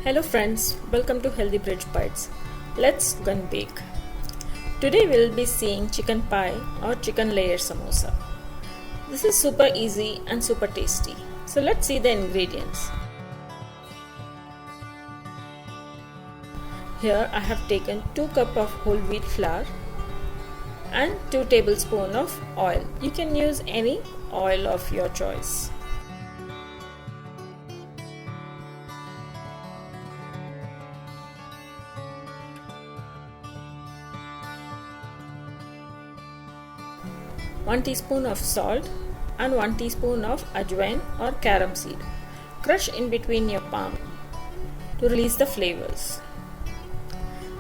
Hello friends, welcome to Healthy Bridge Bites. Let's cook and bake. Today we'll be seeing chicken pie or chicken layer samosa. This is super easy and super tasty. So let's see the ingredients. Here I have taken 2 cups of whole wheat flour and 2 tablespoons of oil. You can use any oil of your choice. One teaspoon of salt and 1 teaspoon of ajwain or carom seed. Crush in between your palm to release the flavors.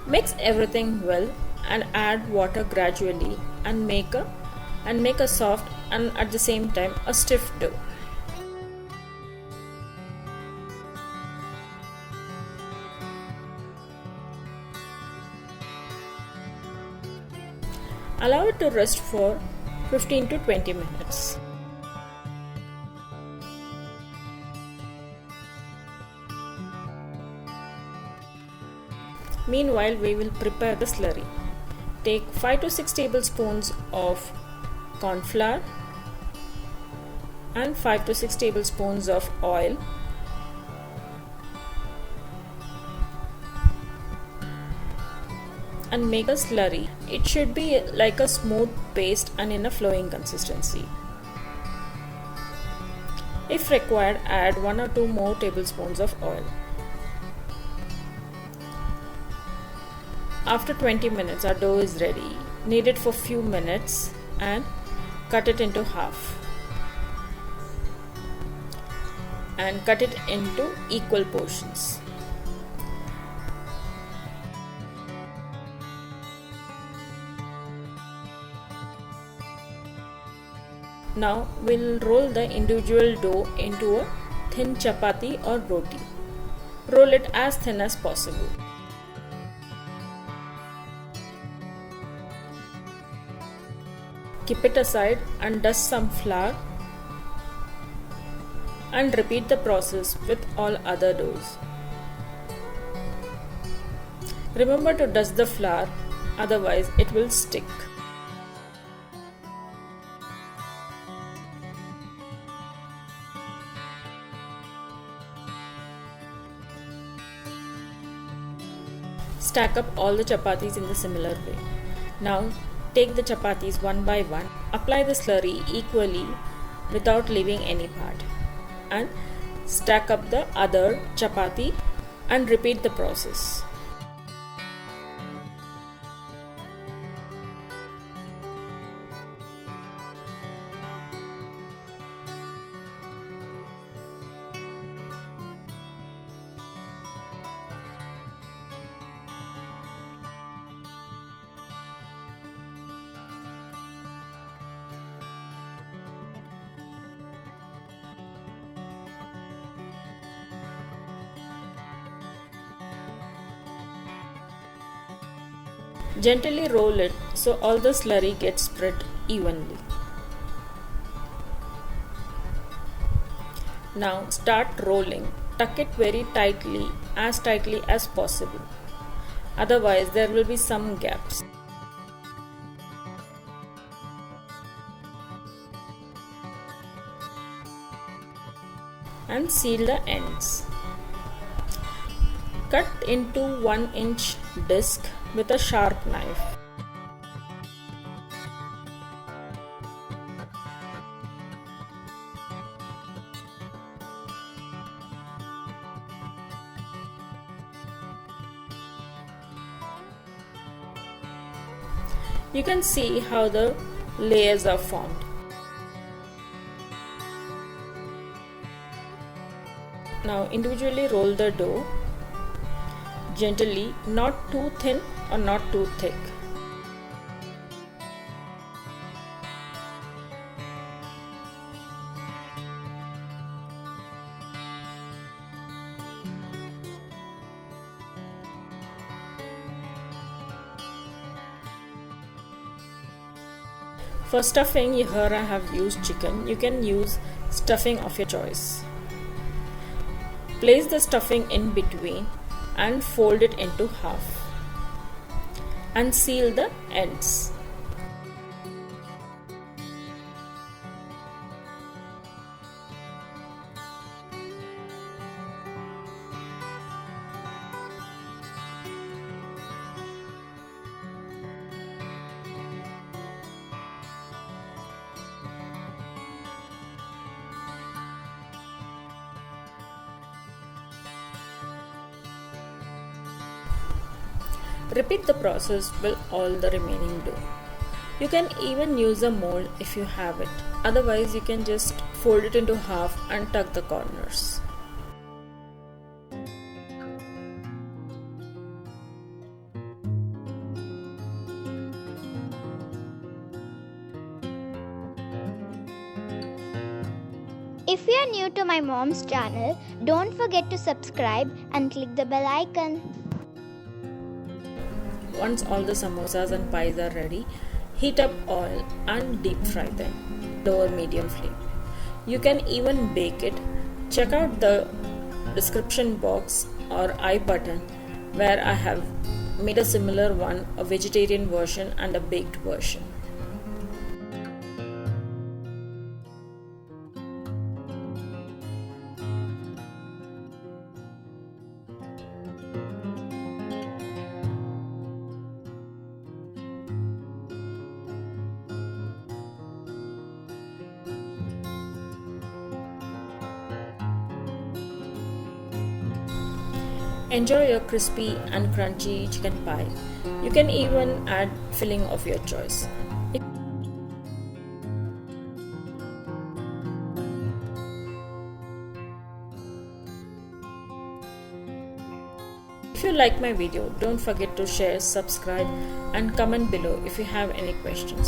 Mix everything well and add water gradually and make a soft and at the same time a stiff dough. Allow it to rest for 15 to 20 minutes. Meanwhile, we will prepare the slurry. Take 5 to 6 tablespoons of corn flour and 5 to 6 tablespoons of oil. And make a slurry. It should be like a smooth paste and in a flowing consistency. If required, add 1 or 2 more tablespoons of oil. After 20 minutes, our dough is ready. Knead it for few minutes and cut it into half. And cut it into equal portions. Now we'll roll the individual dough into a thin chapati or roti. Roll it as thin as possible. Keep it aside and dust some flour and repeat the process with all other doughs. Remember to dust the flour, otherwise it will stick. Stack up all the chapatis in the similar way. Now take the chapatis one by one, apply the slurry equally without leaving any part, and stack up the other chapati and repeat the process. Gently roll it so all the slurry gets spread evenly. Now start rolling. Tuck it very tightly as possible. Otherwise there will be some gaps. And seal the ends. Cut into 1-inch disc with a sharp knife. You can see how the layers are formed. Now individually roll the dough gently, not too thin or not too thick. For stuffing, here I have used chicken. You can use stuffing of your choice. Place the stuffing in between and fold it into half and seal the ends. Repeat the process with all the remaining dough. You can even use a mold if you have it. Otherwise, you can just fold it into half and tuck the corners. If you are new to my mom's channel, don't forget to subscribe and click the bell icon. Once all the samosas and pies are ready, heat up oil and deep fry them over medium flame. You can even bake it. Check out the description box or I button where I have made a similar one, a vegetarian version and a baked version. Enjoy your crispy and crunchy chicken pie. You can even add filling of your choice. If you like my video, don't forget to share, subscribe and comment below if you have any questions.